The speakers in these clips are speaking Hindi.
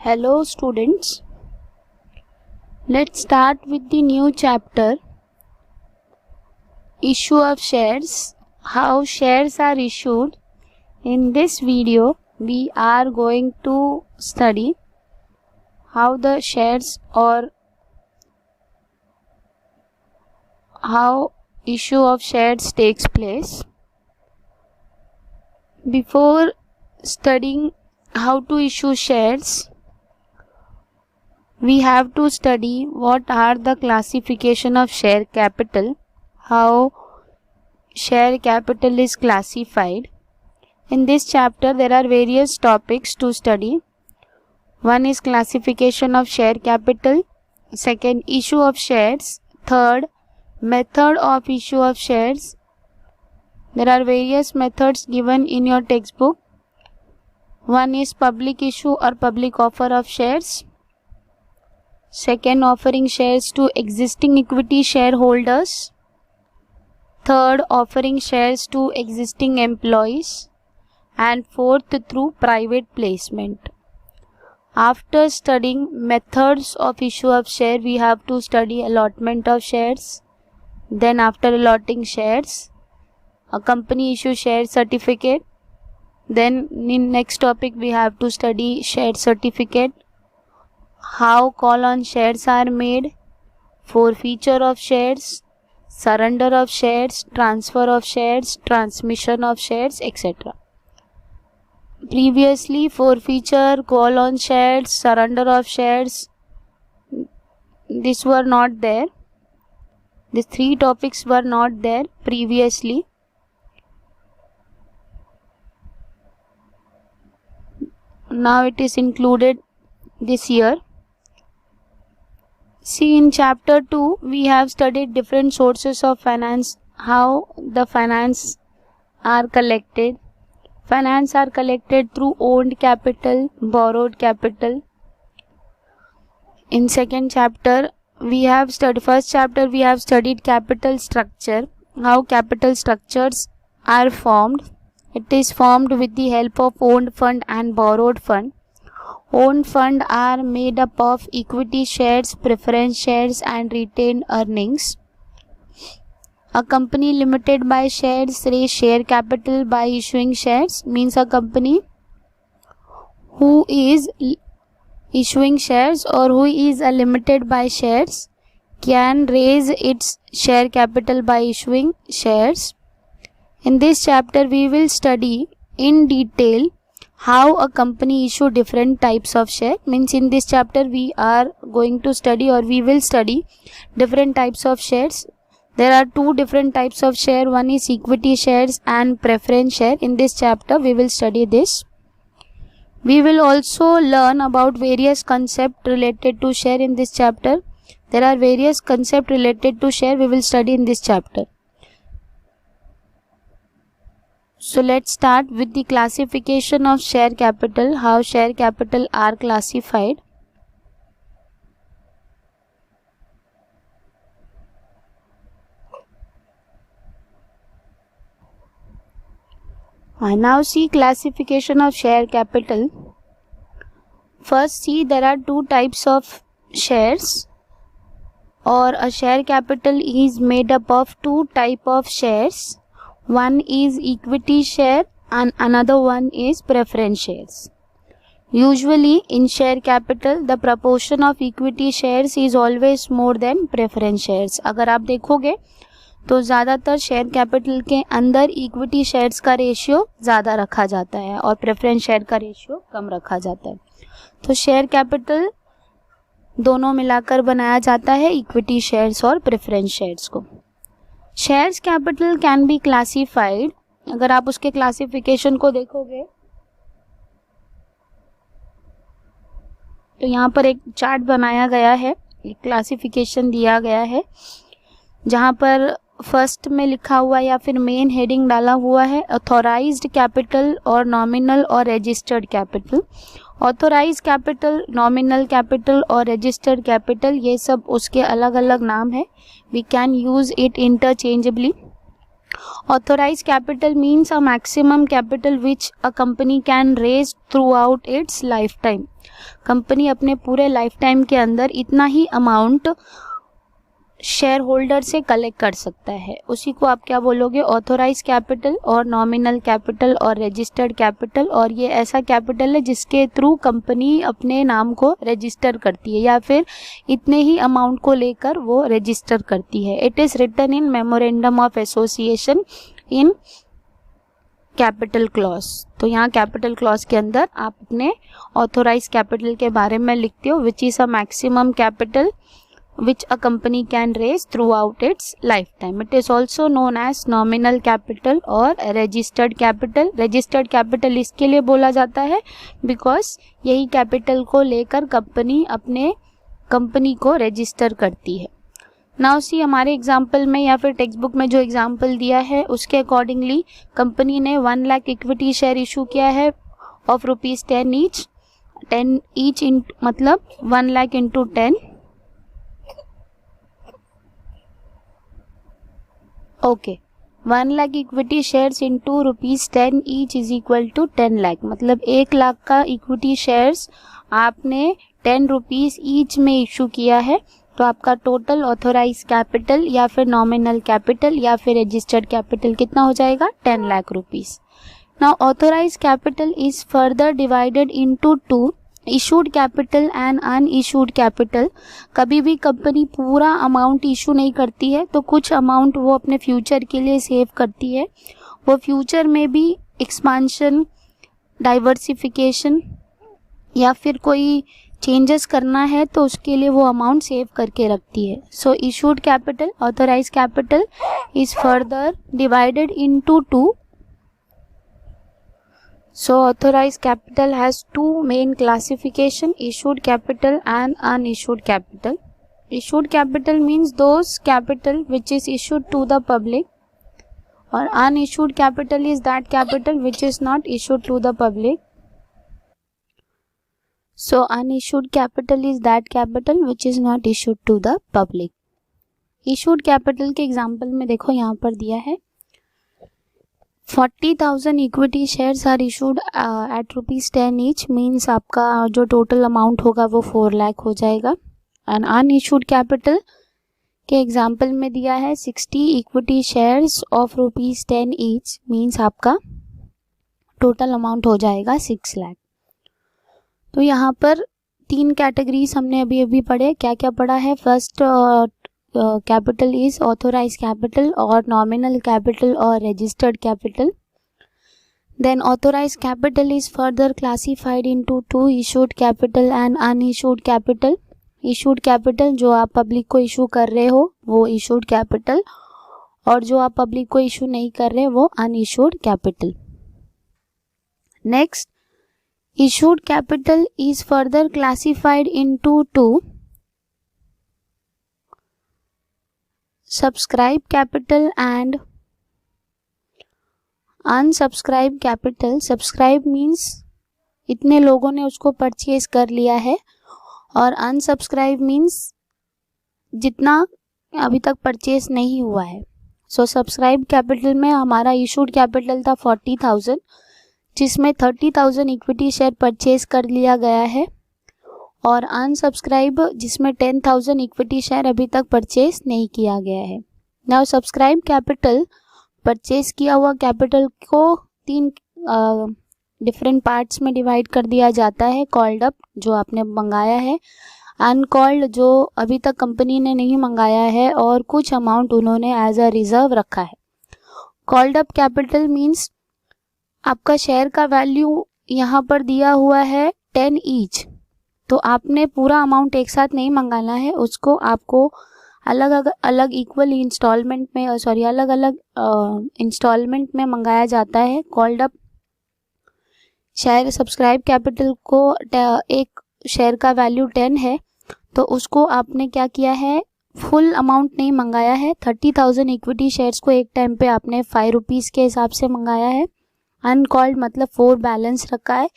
Hello students, let's start with the new chapter, issue of shares, how shares are issued. In this video, we are going to study how the shares or how issue of shares takes place. Before studying how to issue shares, we have to study what are the classification of share capital, how share capital is classified. In this chapter, there are various topics to study. One is classification of share capital, second, issue of shares, third, method of issue of shares. There are various methods given in your textbook. One is public issue or public offer of shares. Second, offering shares to existing equity shareholders. Third, offering shares to existing employees. And fourth, through private placement. After studying methods of issue of share, we have to study allotment of shares. Then after allotting shares, a company issue share certificate. Then in next topic we have to study share certificate, how call on shares are made, forfeiture of shares, surrender of shares, transfer of shares, transmission of shares, etc. Previously, forfeiture, call on shares, surrender of shares, these were not there. These three topics were not there previously. Now it is included this year. See, in chapter 2, we have studied different sources of finance, how the finance are collected. Finance are collected through owned capital, borrowed capital. In second chapter, first chapter we have studied capital structure, how capital structures are formed. It is formed with the help of owned fund and borrowed fund. Owned fund are made up of equity shares, preference shares and retained earnings. A company limited by shares raise share capital by issuing shares, means a company who is issuing shares or who is limited by shares can raise its share capital by issuing shares. In this chapter, we will study in detail how a company issue different types of share. Means in this chapter we are going to study or we will study different types of shares. There are two different types of share. One is equity shares and preference share. In this chapter we will study this. We will also learn about various concepts related to share in this chapter. There are various concepts related to share we will study in this chapter. So let's start with the classification of share capital, how share capital are classified. Now see classification of share capital. First, see, there are two types of shares, or a share capital is made up of two types of shares. One is equity share and another one is preference shares. Usually in share capital the proportion of equity shares is always more than preference shares. अगर आप देखोगे तो ज़्यादातर शेयर कैपिटल के अंदर इक्विटी शेयर्स का रेशियो ज़्यादा रखा जाता है और प्रेफरेंस शेयर का रेशियो कम रखा जाता है. तो शेयर कैपिटल दोनों मिलाकर बनाया जाता है, इक्विटी शेयर्स और प्रेफरेंस शेयर्स को. Shares capital can be classified. अगर आप उसके क्लासिफिकेशन को देखोगे तो यहाँ पर एक चार्ट बनाया गया है, एक क्लासिफिकेशन दिया गया है जहाँ पर फर्स्ट में लिखा हुआ या फिर मेन हेडिंग डाला हुआ है ऑथोराइज्ड कैपिटल और नॉमिनल और registered capital. Authorised capital, nominal capital और रजिस्टर्ड कैपिटल, ये सब उसके अलग अलग नाम है. We can use it interchangeably. Authorized capital means a maximum capital which a company can raise throughout its lifetime. Company अपने पूरे लाइफ टाइम के अंदर इतना ही अमाउंट शेयर होल्डर से कलेक्ट कर सकता है, उसी को आप क्या बोलोगे, ऑथोराइज कैपिटल और नॉमिनल कैपिटल और रजिस्टर्ड कैपिटल। और ये ऐसा कैपिटल है जिसके थ्रू कंपनी अपने नाम को रजिस्टर करती है या फिर इतने ही अमाउंट को लेकर वो रजिस्टर करती है। It is written in memorandum of association in capital clause. तो यहाँ कैपिटल क्लॉज के अंदर आप अपने ऑथोराइज कैपिटल के बारे में लिखते हो, which is a maximum capital which a company can raise throughout its lifetime. It is also known as nominal capital और registered capital. Registered capital इसके लिए बोला जाता है because यही कैपिटल को लेकर कंपनी अपने कंपनी को रजिस्टर करती है। नाउ सी हमारे एग्जाम्पल में या फिर टेक्स्ट बुक में जो एग्जाम्पल दिया है उसके अकॉर्डिंगली कंपनी ने 1 लाख इक्विटी शेयर इशू किया है ऑफ ₹10 ईच, 10 ईच इन मतलब 1 lakh into 10। Okay, 1 lakh equity shares into ₹10 each is equal to 10 lakh, मतलब 1 लाख का इक्विटी शेयर्स आपने 10 रुपीज ईच में इशू किया है। तो आपका टोटल ऑथोराइज कैपिटल या फिर नॉमिनल कैपिटल या फिर रजिस्टर्ड कैपिटल कितना हो जाएगा, 10 lakh rupees. Now authorise capital is further divided into 2, issued capital and unissued capital. कभी भी कंपनी पूरा अमाउंट इशू नहीं करती है, तो कुछ अमाउंट वो अपने फ्यूचर के लिए सेव करती है। वो फ्यूचर में भी एक्सपांशन, डाइवर्सिफिकेशन या फिर कोई चेंजेस करना है तो उसके लिए वो अमाउंट सेव करके रखती है। So issued capital, authorize capital is further divided into 2. So authorized capital has two main classification, issued capital and unissued capital. Issued capital means those capital which is issued to the public, or unissued capital is that capital which is not issued to the public. So unissued capital is that capital which is not issued to the public. Issued capital के example में देखो यहाँ पर दिया है 40,000 equity shares are issued at ₹10 each, means आपका जो टोटल अमाउंट होगा वो 4 लाख हो जाएगा। एंड अनइशूड कैपिटल के एग्जांपल में दिया है 60 equity shares of ₹10 each, means आपका टोटल अमाउंट हो जाएगा 6 लाख। तो यहाँ पर 3 कैटेगरीज हमने अभी अभी पढ़े। क्या क्या पढ़ा है? First capital is authorized capital or nominal capital or registered capital. Then authorized capital is further classified into 2, issued capital and unissued capital. Issued capital जो आप पब्लिक को इशू कर रहे हो वो issued capital, और जो आप पब्लिक को इशू नहीं कर रहे वो unissued capital. Next, issued capital is further classified into 2, subscribe capital and unsubscribe capital. Subscribe means इतने लोगों ने उसको परचेज कर लिया है, और अनसब्सक्राइब मीन्स जितना अभी तक परचेज नहीं हुआ है। सो सब्सक्राइब कैपिटल में हमारा इशूड कैपिटल था 40,000, जिसमें 30,000 इक्विटी शेयर परचेज कर लिया गया है, और अनसब्सक्राइब जिसमें 10,000 इक्विटी शेयर अभी तक परचेज नहीं किया गया है। नाउ सब्सक्राइब कैपिटल, परचेज किया हुआ कैपिटल को 3 डिफरेंट पार्ट्स में डिवाइड कर दिया जाता है। कॉल्ड अप जो आपने मंगाया है, अनकॉल्ड जो अभी तक कंपनी ने नहीं मंगाया है, और कुछ अमाउंट उन्होंने एज अ रिजर्व रखा है। कॉल्ड अप कैपिटल मीन्स आपका शेयर का वैल्यू यहाँ पर दिया हुआ है 10 ईच, तो आपने पूरा अमाउंट एक साथ नहीं मंगाना है, उसको आपको अलग अलग इक्वल इंस्टॉलमेंट में अलग अलग इंस्टॉलमेंट में मंगाया जाता है। Called up share subscribe capital को एक शेयर का वैल्यू 10 है, तो उसको आपने क्या किया है, फुल अमाउंट नहीं मंगाया है। 30,000 इक्विटी शेयर्स को एक टाइम पे आपने 5 रुपीज़ के हिसाब से मंगाया है। अनकॉल्ड मतलब 4 बैलेंस रखा है,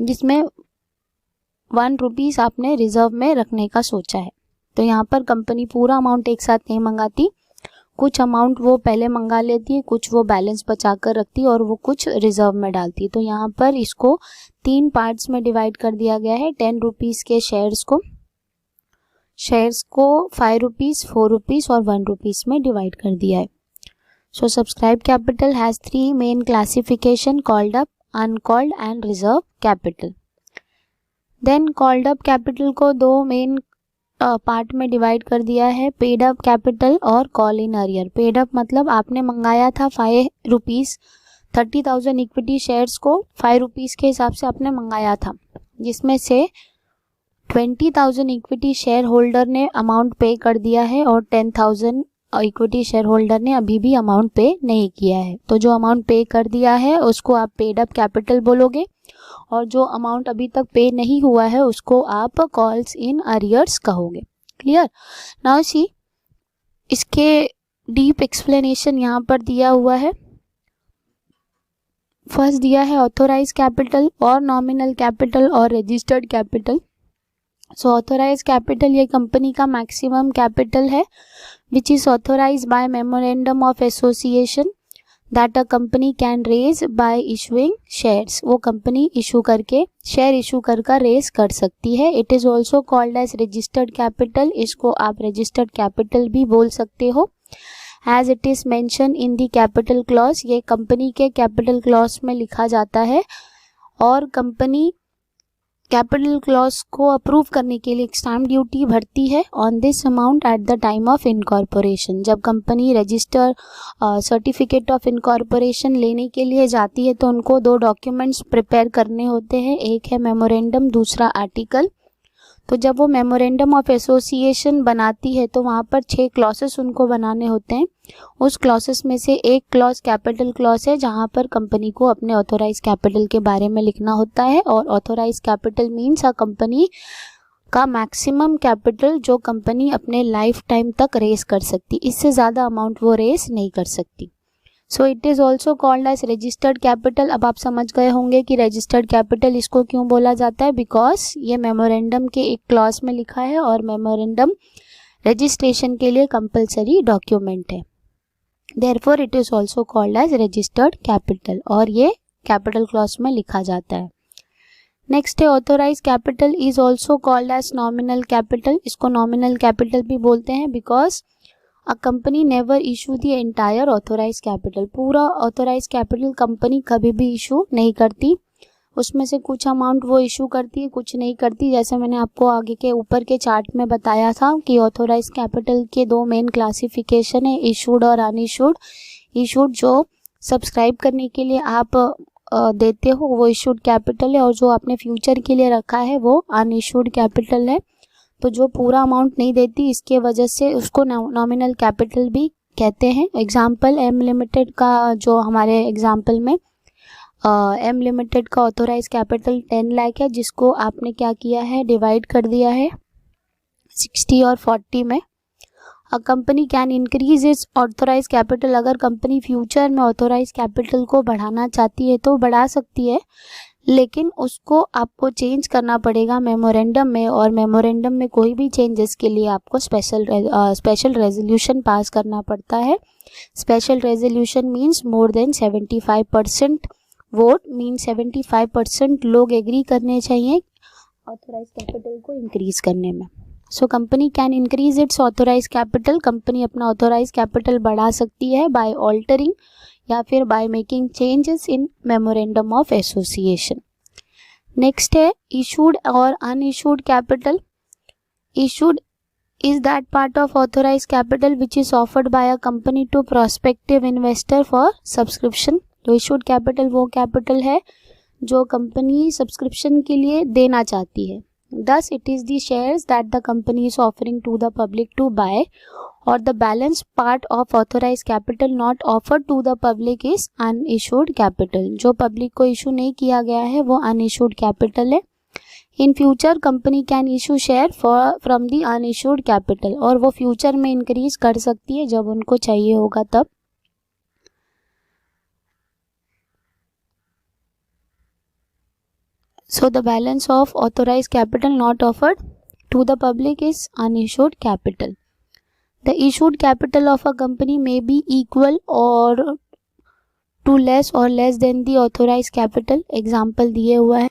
जिसमें 1 रुपीज़ आपने रिजर्व में रखने का सोचा है। तो यहाँ पर कंपनी पूरा अमाउंट एक साथ नहीं मंगाती, कुछ अमाउंट वो पहले मंगा लेती है, कुछ वो बैलेंस बचा कर रखती है और वो कुछ रिजर्व में डालती है। तो यहाँ पर इसको 3 पार्ट्स में डिवाइड कर दिया गया है। 10 रुपीज़ के शेयर्स को 5 रुपीज़, 4 रुपीज़ और 1 रुपीज़ में डिवाइड कर दिया है। So subscribe capital has 3 main classification, called up, uncalled and reserve capital. Then called up capital को 2 मेन पार्ट में डिवाइड कर दिया है, पेड अप कैपिटल और call in arrear. Paid up मतलब आपने मंगाया था 5 रुपीज़, 30,000 इक्विटी शेयर्स को 5 रुपीज़ के हिसाब से आपने मंगाया था, जिसमें से 20,000 इक्विटी शेयर होल्डर ने अमाउंट पे कर दिया है और 10,000 इक्विटी शेयर होल्डर ने अभी भी अमाउंट पे नहीं किया है। तो जो अमाउंट पे कर दिया है उसको आप पेड अप कैपिटल बोलोगे और जो अमाउंट अभी तक पे नहीं हुआ है उसको आप कॉल्स इन अरियर्स कहोगे। क्लियर? नाउ सी, इसके डीप एक्सप्लेनेशन यहाँ पर दिया हुआ है। फर्स्ट दिया है ऑथोराइज कैपिटल और नॉमिनल कैपिटल और registered capital. So authorise capital ये कंपनी का मैक्सिमम कैपिटल है which is authorise by memorandum of association that a company can raise by issuing shares. वो कंपनी इशू करके शेयर इशू कर रेज कर सकती है। It is also called as registered capital. इसको आप रजिस्टर्ड कैपिटल भी बोल सकते हो। As it is mention in the capital clause, ये कंपनी के कैपिटल क्लॉज में लिखा जाता है और कंपनी कैपिटल क्लॉज को अप्रूव करने के लिए स्टैम्प ड्यूटी भरती है on this amount at the time of incorporation. जब company register certificate of incorporation लेने के लिए जाती है तो उनको 2 डॉक्यूमेंट्स प्रिपेयर करने होते हैं, एक है मेमोरेंडम, दूसरा आर्टिकल। तो जब वो मेमोरेंडम ऑफ एसोसिएशन बनाती है तो वहाँ पर 6 क्लॉसेस उनको बनाने होते हैं। उस क्लॉसेस में से एक क्लॉज कैपिटल क्लॉज है जहाँ पर कंपनी को अपने ऑथोराइज कैपिटल के बारे में लिखना होता है और authorise capital means a company का मैक्सिमम कैपिटल जो कंपनी अपने लाइफ टाइम तक रेस कर सकती, इससे ज़्यादा अमाउंट वो रेस नहीं कर सकती। So it is also called as registered capital. अब आप समझ गए होंगे कि रजिस्टर्ड कैपिटल इसको क्यों बोला जाता है, बिकॉज ये मेमोरेंडम के एक क्लॉज में लिखा है और मेमोरेंडम रजिस्ट्रेशन के लिए कंपलसरी डॉक्यूमेंट है। Therefore it is also called as registered capital और ये कैपिटल क्लॉज में लिखा जाता है। नेक्स्ट है authorise capital is also called as nominal capital. इसको नॉमिनल कैपिटल भी बोलते हैं because a company never issue the entire authorise capital. पूरा ऑथोराइज कैपिटल कंपनी कभी भी इशू नहीं करती, उसमें से कुछ अमाउंट वो इशू करती है, कुछ नहीं करती। जैसे मैंने आपको आगे के ऊपर के चार्ट में बताया था कि ऑथोराइज कैपिटल के 2 मेन क्लासिफिकेशन है, इशूड और अनइशूड। इशूड जो सब्सक्राइब करने के लिए आप देते हो वो इशूड कैपिटल है और जो आपने फ्यूचर के लिए रखा है वो अनइशूड कैपिटल है। तो जो पूरा अमाउंट नहीं देती इसके वजह से उसको नॉमिनल कैपिटल भी कहते हैं। एग्जाम्पल एम लिमिटेड का, जो हमारे एग्जाम्पल में एम लिमिटेड का ऑथोराइज कैपिटल 10 लाख है, जिसको आपने क्या किया है, डिवाइड कर दिया है 60 और 40 में। A company can increase its authorise capital. अगर कंपनी फ्यूचर में ऑथोराइज कैपिटल को बढ़ाना चाहती है तो बढ़ा सकती है, लेकिन उसको आपको चेंज करना पड़ेगा मेमोरेंडम में और मेमोरेंडम में कोई भी चेंजेस के लिए आपको स्पेशल रेजोल्यूशन पास करना पड़ता है। Special resolution means more than 75% vote, means 75% लोग एग्री करने चाहिए ऑथोराइज कैपिटल को इंक्रीज करने में। So company can increase its authorise capital. Company अपना ऑथोराइज कैपिटल बढ़ा सकती है बाय ऑल्टरिंग या फिर by making changes in memorandum of association. Next है इशूड और unissued capital. Issued is that part of authorized capital which is offered by a company to prospective investor for subscription। तो issued capital वो capital है जो कंपनी सब्सक्रिप्शन के लिए देना चाहती है। Thus it is the shares that the company is offering to the public to buy, or the balance part of authorized capital not offered to the public is unissued capital। जो पब्लिक को इशू नहीं किया गया है वो unissued capital है। In future company can issue share from the unissued capital, और वो फ्यूचर में इंक्रीज कर सकती है जब उनको चाहिए होगा तब। So the balance of authorise capital not offered to the public is unissued capital. The issued capital of a company may be equal और टू लेस और less than the authorise capital, example दिए हुआ है।